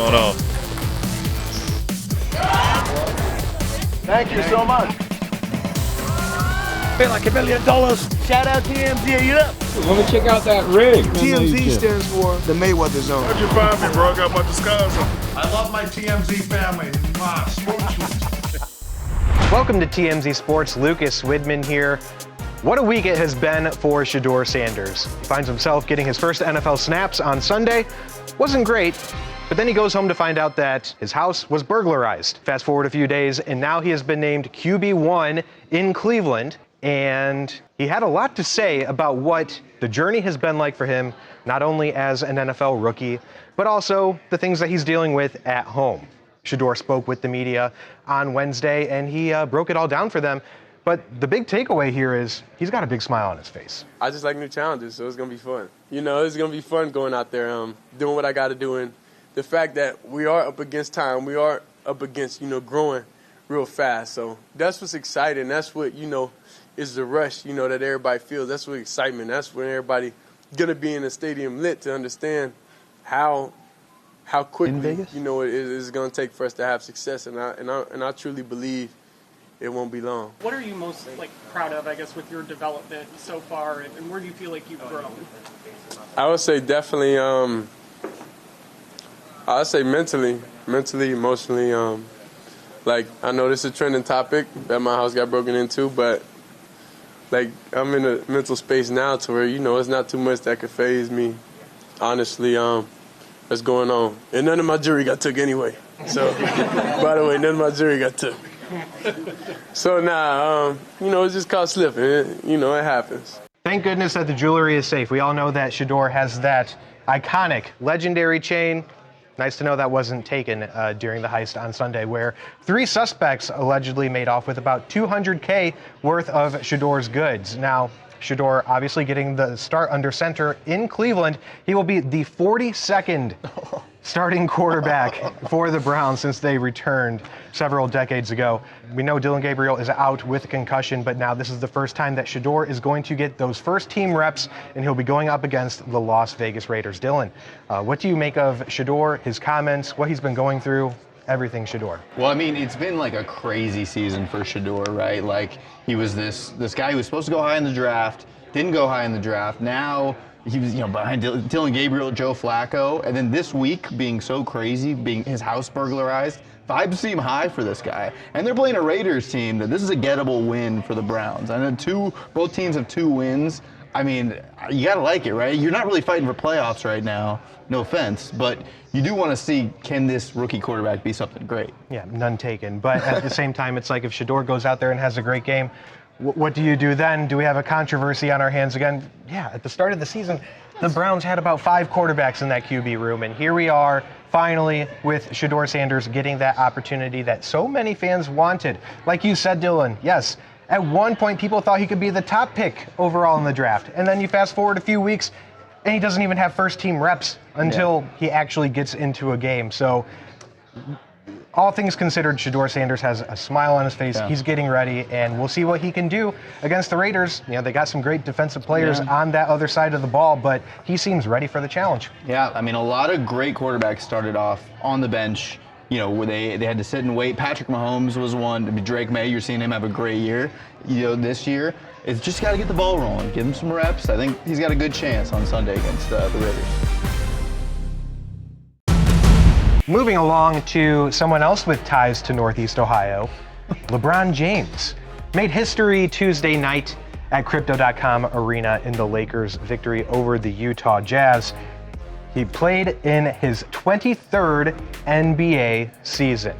going on. Thank you so much. Feel like $1 million. Shout out TMZ, you up? Let me check out that rig. TMZ stands for the Mayweather Zone. How'd you find me, bro? I got my disguise on. I love my TMZ family. Wow, Welcome to TMZ Sports. Lucas Widman here. What a week it has been for Shedeur Sanders. He finds himself getting his first NFL snaps on Sunday. Wasn't great, but then he goes home to find out that his house was burglarized. Fast forward a few days, and now he has been named QB1 in Cleveland. And he had a lot to say about what the journey has been like for him, not only as an NFL rookie, but also the things that he's dealing with at home. Shedeur spoke with the media on Wednesday, and he broke it all down for them. But the big takeaway here is he's got a big smile on his face. I just like new challenges, so it's going to be fun. You know, it's going to be fun going out there, doing what I got to do. And the fact that we are up against time, we are up against, growing real fast. So that's what's exciting. That's what, is the rush, that everybody feels. That's what excitement. That's when everybody going to be in the stadium lit to understand how quickly, it is going to take for us to have success. And I truly believe it won't be long. What are you most proud of, I guess, with your development so far, and where do you feel like you've grown? I would say definitely, I would say mentally, emotionally. I know this is a trending topic that my house got broken into, but I'm in a mental space now to where, it's not too much that could faze me. Honestly, what's going on. And none of my jewelry got took anyway. So, by the way, none of my jewelry got took. So now, it's just caught slipping. It happens. Thank goodness that the jewelry is safe. We all know that Shedeur has that iconic, legendary chain. Nice to know that wasn't taken during the heist on Sunday, where 3 suspects allegedly made off with about $200K worth of Shedeur's goods. Now, Shedeur obviously getting the start under center in Cleveland. He will be the 42nd starting quarterback for the Browns since they returned several decades ago. We know Dillon Gabriel is out with a concussion, but now this is the first time that Shedeur is going to get those first team reps, and he'll be going up against the Las Vegas Raiders. Dylan, what do you make of Shedeur, his comments, what he's been going through? Everything Shedeur. Well, I mean, it's been a crazy season for Shedeur, right? He was this guy who was supposed to go high in the draft, didn't go high in the draft. Now he was, behind Dillon Gabriel, Joe Flacco, and then this week being so crazy, being his house burglarized. Vibes seem high for this guy, and they're playing a Raiders team that this is a gettable win for the Browns. And then both teams have 2 wins. I mean, you gotta like it, right? You're not really fighting for playoffs right now, no offense, but you do want to see, can this rookie quarterback be something great? Yeah, none taken. But at the same time, it's like if Shedeur goes out there and has a great game, what do you do then? Do we have a controversy on our hands again? Yeah, at the start of the season, the Browns had about 5 quarterbacks in that QB room, and here we are finally with Shedeur Sanders getting that opportunity that so many fans wanted. Like you said, Dylan, yes, at one point people thought he could be the top pick overall in the draft, and then you fast forward a few weeks, and he doesn't even have first team reps until he actually gets into a game. So all things considered, Shedeur Sanders has a smile on his face. Yeah. He's getting ready, and we'll see what he can do against the Raiders. They got some great defensive players on that other side of the ball, but he seems ready for the challenge. Yeah, I mean, a lot of great quarterbacks started off on the bench, where they had to sit and wait. Patrick Mahomes was one. I mean, Drake May, you're seeing him have a great year, this year. It's just got to get the ball rolling, give him some reps. I think he's got a good chance on Sunday against the Raiders. Moving along to someone else with ties to Northeast Ohio, LeBron James made history Tuesday night at Crypto.com Arena in the Lakers' victory over the Utah Jazz. He played in his 23rd NBA season,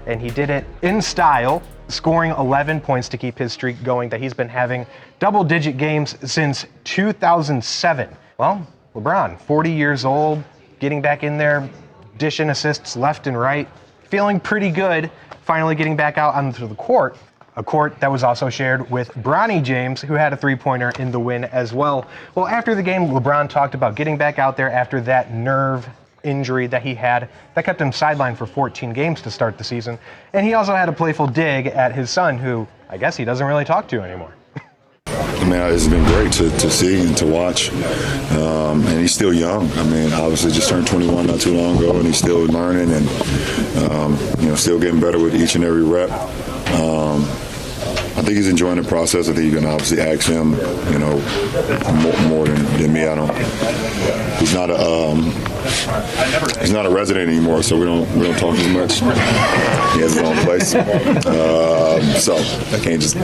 and he did it in style, scoring 11 points to keep his streak going that he's been having double-digit games since 2007. Well, LeBron, 40 years old, getting back in there, dishing assists left and right, feeling pretty good, finally getting back out onto the court, a court that was also shared with Bronny James, who had a 3-pointer in the win as well. Well, after the game, LeBron talked about getting back out there after that nerve injury that he had that kept him sidelined for 14 games to start the season. And he also had a playful dig at his son, who I guess he doesn't really talk to anymore. The Man, it's been great to see and to watch. And he's still young. I mean, obviously just turned 21 not too long ago, and he's still learning and, still getting better with each and every rep. I think he's enjoying the process. I think you can obviously ask him, more than me. He's not a resident anymore, so we don't talk as much. He has his own place, so I can't just.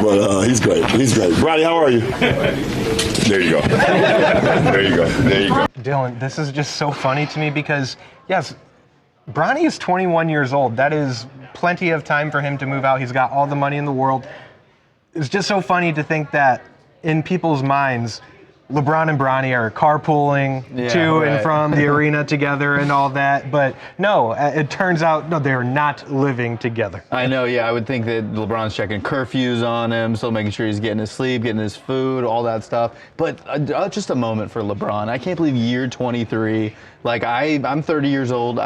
But he's great. He's great. Brady, how are you? There you go. There you go. There you go. Dylan, this is just so funny to me because, yes, Bronny is 21 years old. That is plenty of time for him to move out. He's got all the money in the world. It's just so funny to think that in people's minds, LeBron and Bronny are carpooling to and from the arena together and all that. But no, it turns out, no, they're not living together. I know, yeah. I would think that LeBron's checking curfews on him, still making sure he's getting his sleep, getting his food, all that stuff. But just a moment for LeBron. I can't believe year 23. Like, I'm 30 years old.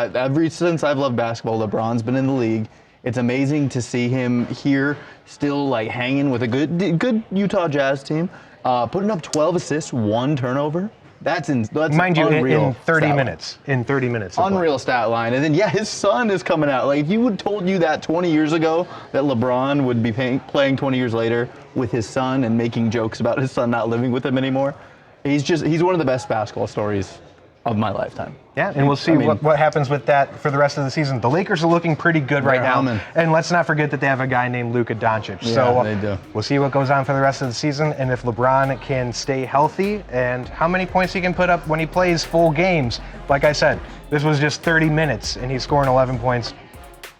Since I've loved basketball, LeBron's been in the league. It's amazing to see him here still, like, hanging with a good Utah Jazz team. Putting up 12 assists, 1 turnover. That's mind you, unreal in 30 stat minutes. Line. In 30 minutes. Unreal stat line. And then, his son is coming out. Like, if you would told you that 20 years ago that LeBron would be playing 20 years later with his son and making jokes about his son not living with him anymore, he's one of the best basketball stories of my lifetime. Yeah, and we'll see what happens with that for the rest of the season. The Lakers are looking pretty good right now. Humming. And let's not forget that they have a guy named Luka Doncic. Yeah, so they do. We'll see what goes on for the rest of the season and if LeBron can stay healthy and how many points he can put up when he plays full games. Like I said, this was just 30 minutes and he's scoring 11 points,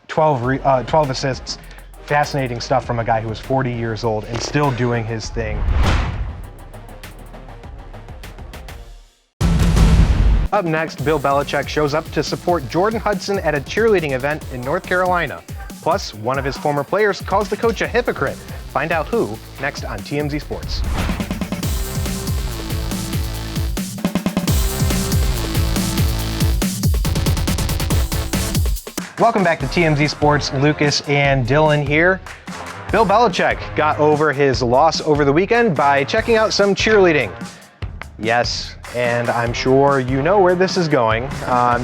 12 assists. Fascinating stuff from a guy who is 40 years old and still doing his thing. Up next, Bill Belichick shows up to support Jordan Hudson at a cheerleading event in North Carolina. Plus, one of his former players calls the coach a hypocrite. Find out who next on TMZ Sports. Welcome back to TMZ Sports. Lucas and Dylan here. Bill Belichick got over his loss over the weekend by checking out some cheerleading. Yes, and I'm sure you know where this is going.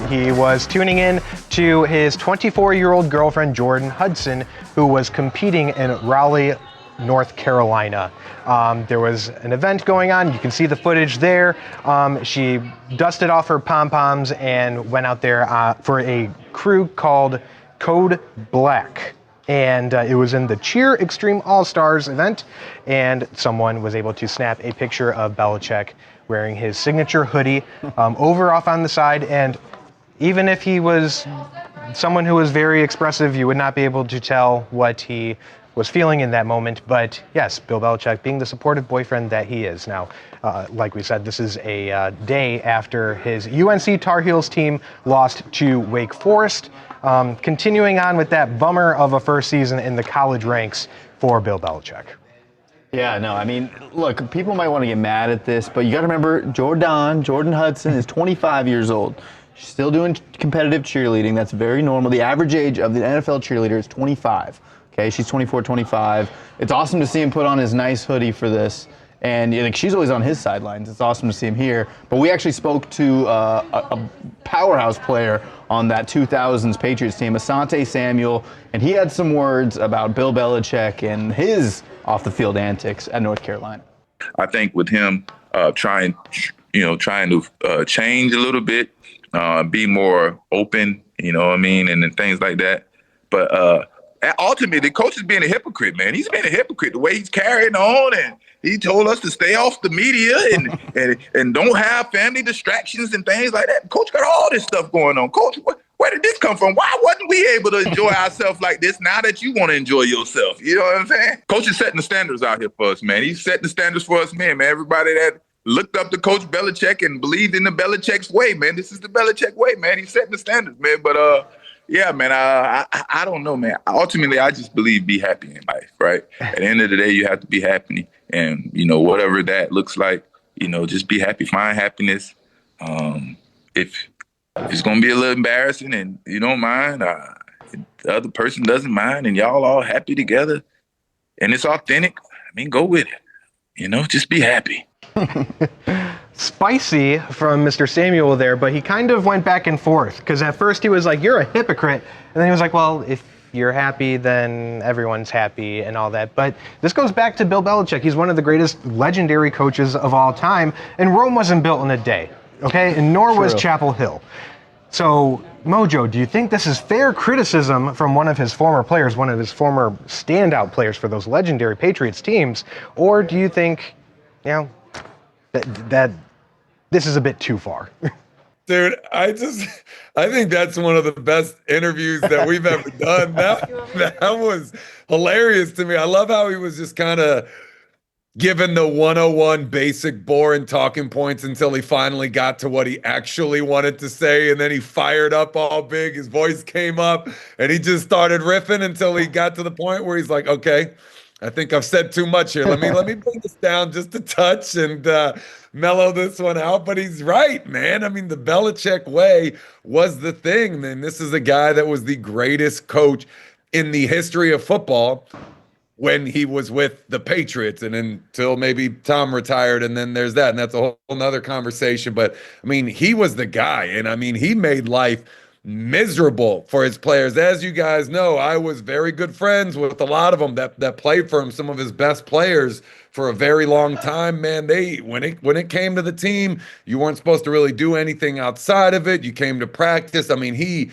He was tuning in to his 24-year-old girlfriend, Jordan Hudson, who was competing in Raleigh, North Carolina. There was an event going on. You can see the footage there. She dusted off her pom-poms and went out there for a crew called Code Black. And it was in the Cheer Extreme All-Stars event, and someone was able to snap a picture of Belichick wearing his signature hoodie over off on the side. And even if he was someone who was very expressive, you would not be able to tell what he was feeling in that moment. But yes, Bill Belichick being the supportive boyfriend that he is. Now, like we said, this is a day after his UNC Tar Heels team lost to Wake Forest. Continuing on with that bummer of a first season in the college ranks for Bill Belichick. Yeah, no, I mean, look, people might want to get mad at this, but you got to remember Jordan Hudson is 25 years old. She's still doing competitive cheerleading. That's very normal. The average age of the NFL cheerleader is 25. Okay, she's 24, 25. It's awesome to see him put on his nice hoodie for this. And she's always on his sidelines. It's awesome to see him here. But we actually spoke to a powerhouse player on that 2000s Patriots team, Asante Samuel, and he had some words about Bill Belichick and his off-the-field antics at North Carolina. I think with him trying to change a little bit, be more open, and things like that. But ultimately, the coach is being a hypocrite, man. He's being a hypocrite the way he's carrying on, and he told us to stay off the media and don't have family distractions and things like that. Coach got all this stuff going on. Coach, where did this come from? Why wasn't we able to enjoy ourselves like this now that you want to enjoy yourself? You know what I'm saying? Coach is setting the standards out here for us, man. He's setting the standards for us, man. Everybody that looked up to Coach Belichick and believed in the Belichick's way, man. This is the Belichick way, man. He's setting the standards, man. But, yeah, man, I don't know, man. Ultimately, I just believe be happy in life, right? At the end of the day, you have to be happy. And, whatever that looks like, just be happy. Find happiness. If it's going to be a little embarrassing and you don't mind, the other person doesn't mind, and y'all all happy together, and it's authentic, I mean, go with it. You know, just be happy. Spicy from Mr. Samuel there, but he kind of went back and forth because at first he was like, "You're a hypocrite," and then he was like, "Well, if you're happy, then everyone's happy," and all that. But this goes back to Bill Belichick. He's one of the greatest legendary coaches of all time, and Rome wasn't built in a day, okay? And nor was Chapel Hill. So, Mojo, do you think this is fair criticism from one of his former players, one of his former standout players for those legendary Patriots teams, or do you think, you know, that this is a bit too far? Dude, I think that's one of the best interviews that we've ever done. That was hilarious to me. I love how he was just kind of given the 101 basic boring talking points until he finally got to what he actually wanted to say, and then he fired up all big. His voice came up, and he just started riffing until he got to the point where he's like, "Okay, I think I've said too much here. Let me bring this down just a touch and mellow this one out." But he's right, man. I mean, the Belichick way was the thing, man. This is a guy that was the greatest coach in the history of football when he was with the Patriots, and until maybe Tom retired, and then there's that, and that's a whole nother conversation. But I mean, he was the guy, and I mean, he made life miserable for his players. As you guys know, I was very good friends with a lot of them that played for him, some of his best players for a very long time. Man, when it came to the team, you weren't supposed to really do anything outside of it. You came to practice. I mean, he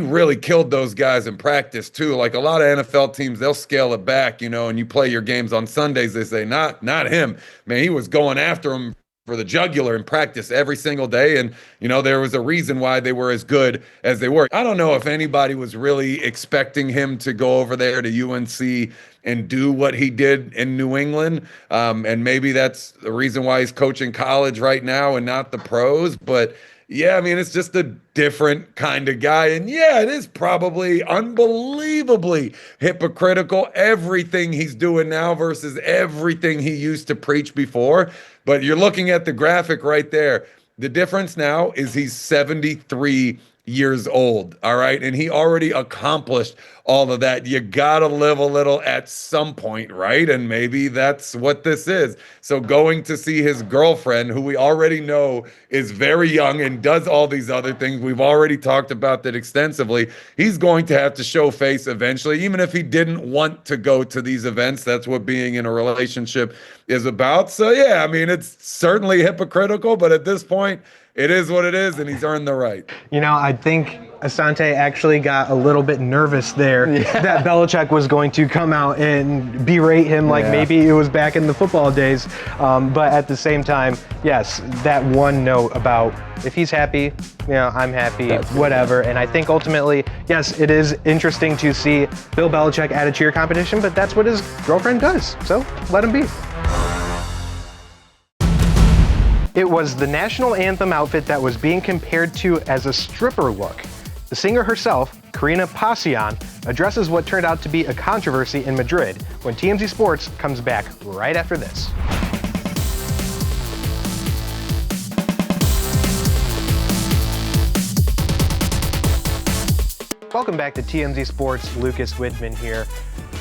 really killed those guys in practice too. Like a lot of NFL teams, they'll scale it back, you know, and you play your games on Sundays. They say, not him. Man, he was going after him for the jugular in practice every single day. And, you know, there was a reason why they were as good as they were. I don't know if anybody was really expecting him to go over there to UNC and do what he did in New England. And maybe that's the reason why he's coaching college right now and not the pros. But yeah, I mean, it's just a different kind of guy. And yeah, it is probably unbelievably hypocritical, everything he's doing now versus everything he used to preach before. But you're looking at the graphic right there. The difference now is he's 73 years old, all right? And he already accomplished all of that. You got to live a little at some point, right? And maybe that's what this is. So going to see his girlfriend, who we already know is very young and does all these other things, we've already talked about that extensively, he's going to have to show face eventually, even if he didn't want to go to these events. That's what being in a relationship is about. So yeah, I mean, it's certainly hypocritical, but at this point, it is what it is, and he's earned the right. You know, I think Asante actually got a little bit nervous there that Belichick was going to come out and berate him like maybe it was back in the football days. But at the same time, yes, that one note about if he's happy, you know, I'm happy, whatever. And I think ultimately, yes, it is interesting to see Bill Belichick at a cheer competition, but that's what his girlfriend does. So let him be. It was the national anthem outfit that was being compared to as a stripper look. The singer herself, Karina Pasian, addresses what turned out to be a controversy in Madrid when TMZ Sports comes back right after this. Welcome back to TMZ Sports. Lucas Widman here.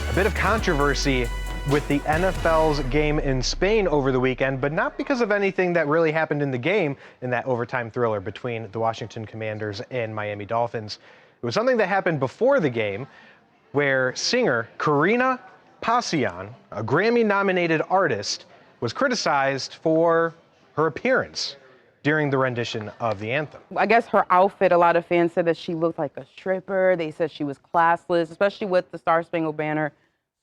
A bit of controversy with the NFL's game in Spain over the weekend, but not because of anything that really happened in the game in that overtime thriller between the Washington Commanders and Miami Dolphins. It was something that happened before the game where singer Karina Pasian, a Grammy-nominated artist, was criticized for her appearance during the rendition of the anthem. I guess her outfit, a lot of fans said that she looked like a stripper. They said she was classless, especially with the Star Spangled Banner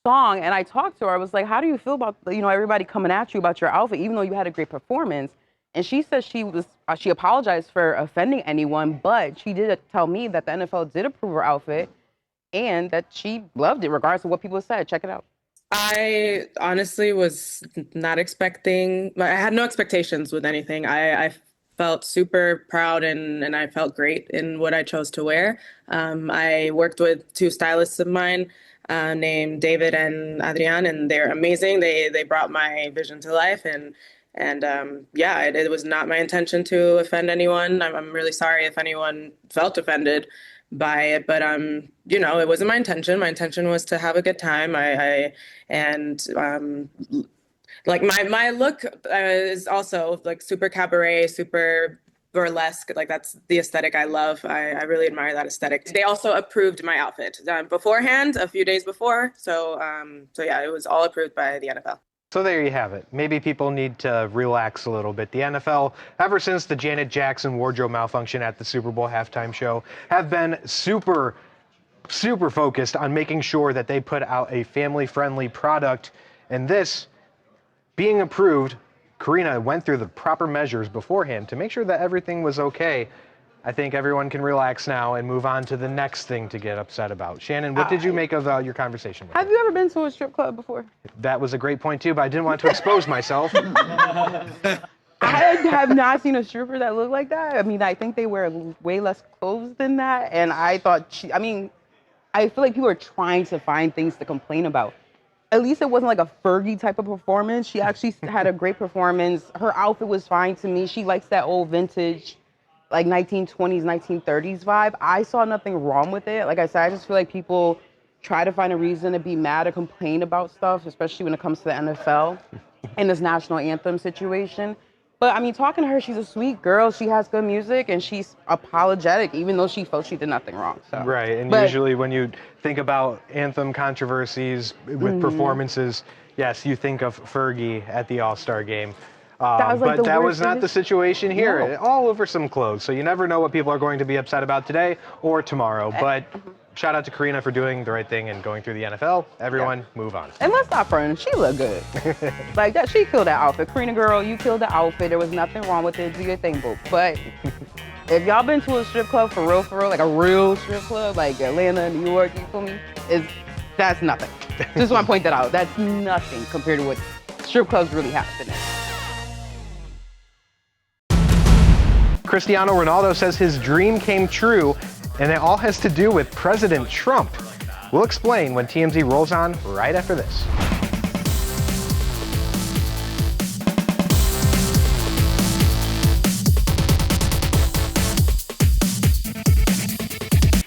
song. And I talked to her, I was like, how do you feel about, you know, everybody coming at you about your outfit, even though you had a great performance? And she said she apologized for offending anyone, but she did tell me that the NFL did approve her outfit and that she loved it regardless of what people said. Check it out. I honestly was not expecting, I had no expectations with anything. I felt super proud and I felt great in what I chose to wear. I worked with two stylists of mine named David and Adrian, and they're amazing. They brought my vision to life, and yeah, it was not my intention to offend anyone. I'm really sorry if anyone felt offended, by it, but it wasn't my intention. My intention was to have a good time. Like my look is also like super cabaret, super burlesque. Like that's the aesthetic I love. I really admire that aesthetic. They also approved my outfit beforehand, a few days before. So yeah, it was all approved by the NFL. So there you have it. Maybe people need to relax a little bit. The NFL, ever since the Janet Jackson wardrobe malfunction at the Super Bowl halftime show, have been super focused on making sure that they put out a family-friendly product. And this being approved, Karina went through the proper measures beforehand to make sure that everything was okay. I think everyone can relax now and move on to the next thing to get upset about. Shannon, what did you make of your conversation with her? Have you ever been to a strip club before? That was a great point too, but I didn't want to expose myself. I have not seen a stripper that looked like that. I mean, I think they wear way less clothes than that. And I thought I feel like people are trying to find things to complain about. At least it wasn't like a Fergie type of performance. She actually had a great performance. Her outfit was fine to me. She likes that old vintage, like 1920s, 1930s vibe. I saw nothing wrong with it. Like I said, I just feel like people try to find a reason to be mad or complain about stuff, especially when it comes to the NFL and this national anthem situation. But I mean, talking to her, she's a sweet girl. She has good music and she's apologetic, even though she felt she did nothing wrong. So. Right, and usually when you think about anthem controversies with performances, yes, you think of Fergie at the All-Star game. But that was not the situation here. No. All over some clothes. So you never know what people are going to be upset about today or tomorrow. But shout out to Karina for doing the right thing and going through the NFL. Everyone, move on. And let's stop her. She looked good. Like that, she killed that outfit. Karina girl, you killed the outfit. There was nothing wrong with it. Do your thing, boo. But if y'all been to a strip club for real, like a real strip club, like Atlanta, New York, you feel me? That's nothing. Just want to point that out. That's nothing compared to what strip clubs really have today. Cristiano Ronaldo says his dream came true, and it all has to do with President Trump. We'll explain when TMZ rolls on right after this.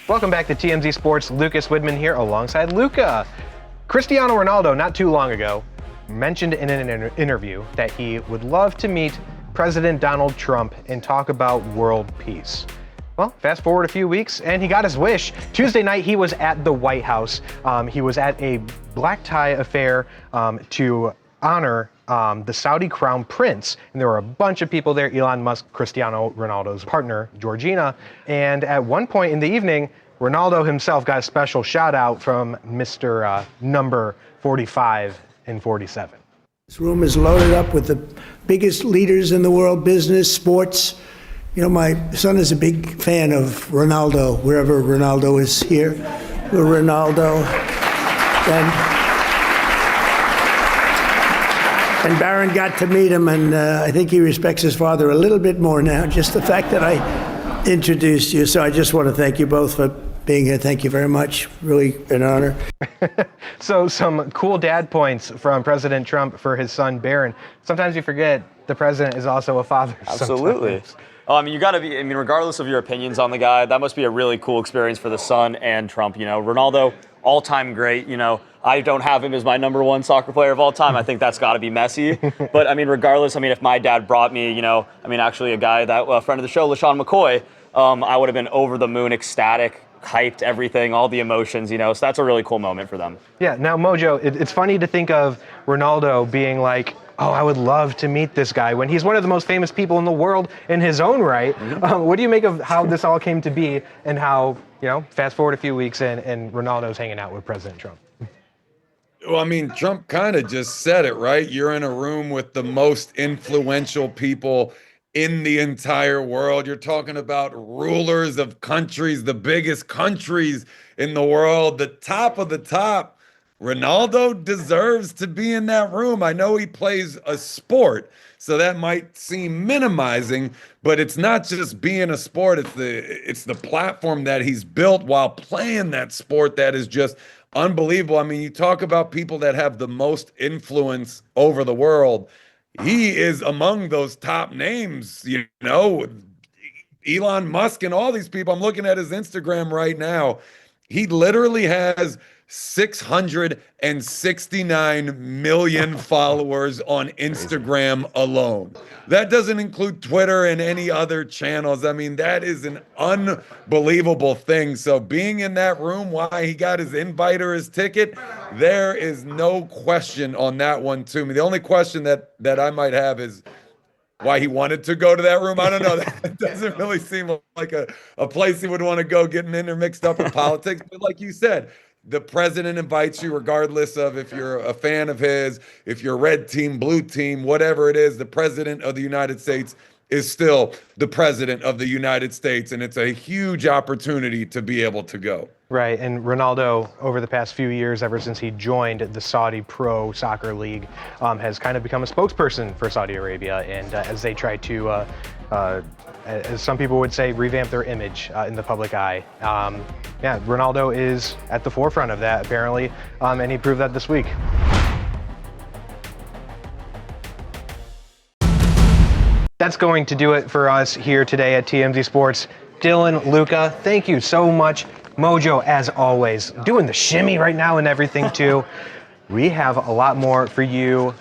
Welcome back to TMZ Sports. Lucas Widman here alongside Luca. Cristiano Ronaldo, not too long ago, mentioned in an interview that he would love to meet President Donald Trump and talk about world peace. Well, fast forward a few weeks and he got his wish. Tuesday night, he was at the White House. He was at a black tie affair to honor the Saudi crown prince. And there were a bunch of people there, Elon Musk, Cristiano Ronaldo's partner, Georgina. And at one point in the evening, Ronaldo himself got a special shout out from Mr. Number 45 and 47. This room is loaded up with the biggest leaders in the world, business, sports. You know, my son is a big fan of Ronaldo, wherever Ronaldo is here. We're Ronaldo. And Barron got to meet him, and I think he respects his father a little bit more now, just the fact that I introduced you. So I just want to thank you both for being here. Thank you very much. Really an honor. So some cool dad points from President Trump for his son Barron. Sometimes you forget the president is also a father. Absolutely. I mean, you got to be, regardless of your opinions on the guy, that must be a really cool experience for the son and Trump. Ronaldo, all-time great. I don't have him as my number one soccer player of all time. I think that's got to be messy. But, regardless, if my dad brought me, actually a guy that, a friend of the show, LaShawn McCoy, I would have been over the moon, ecstatic, hyped, everything, all the emotions, so that's a really cool moment for them. Yeah, now Mojo, it's funny to think of Ronaldo being like, oh, I would love to meet this guy when he's one of the most famous people in the world in his own right. What do you make of how this all came to be and how, fast forward a few weeks and Ronaldo's hanging out with President Trump? Well, Trump kind of just said it, right? You're in a room with the most influential people in the entire world. You're talking about rulers of countries, the biggest countries in the world, the top of the top. Ronaldo deserves to be in that room. I know he plays a sport, so that might seem minimizing, but it's not just being a sport. It's the platform that he's built while playing that sport that is just unbelievable. You talk about people that have the most influence over the world. He is among those top names, Elon Musk and all these people. I'm looking at his Instagram right now. He literally has 669 million followers on Instagram alone. That doesn't include Twitter and any other channels. I mean, that is an unbelievable thing. So being in that room, why he got his invite or his ticket, there is no question on that one to me. The only question that I might have is why he wanted to go to that room. I don't know. That doesn't really seem like a place he would want to go getting intermixed up in politics. But like you said, the president invites you regardless of if you're a fan of his, if you're red team, blue team, whatever it is, the president of the United States is still the president of the United States. And it's a huge opportunity to be able to go. Right, and Ronaldo, over the past few years, ever since he joined the Saudi Pro Soccer League, has kind of become a spokesperson for Saudi Arabia, and as they try to, as some people would say, revamp their image in the public eye. Yeah, Ronaldo is at the forefront of that, apparently, and he proved that this week. That's going to do it for us here today at TMZ Sports. Dylan, Luca, thank you so much. Mojo, as always, doing the shimmy right now and everything too. We have a lot more for you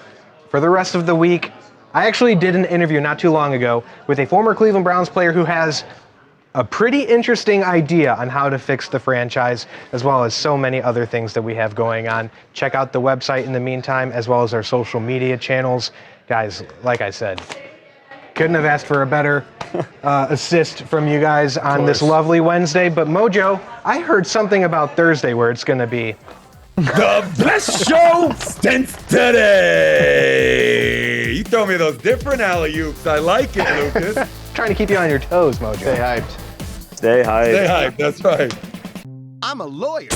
for the rest of the week. I actually did an interview not too long ago with a former Cleveland Browns player who has a pretty interesting idea on how to fix the franchise, as well as so many other things that we have going on. Check out the website in the meantime, as well as our social media channels. Guys, like I said, couldn't have asked for a better assist from you guys on this lovely Wednesday. But Mojo, I heard something about Thursday where it's going to be the best show since today. You throw me those different alley-oops. I like it, Lucas. Trying to keep you on your toes, Mojo. Stay hyped. Stay hyped. Stay hyped. That's right. I'm a lawyer.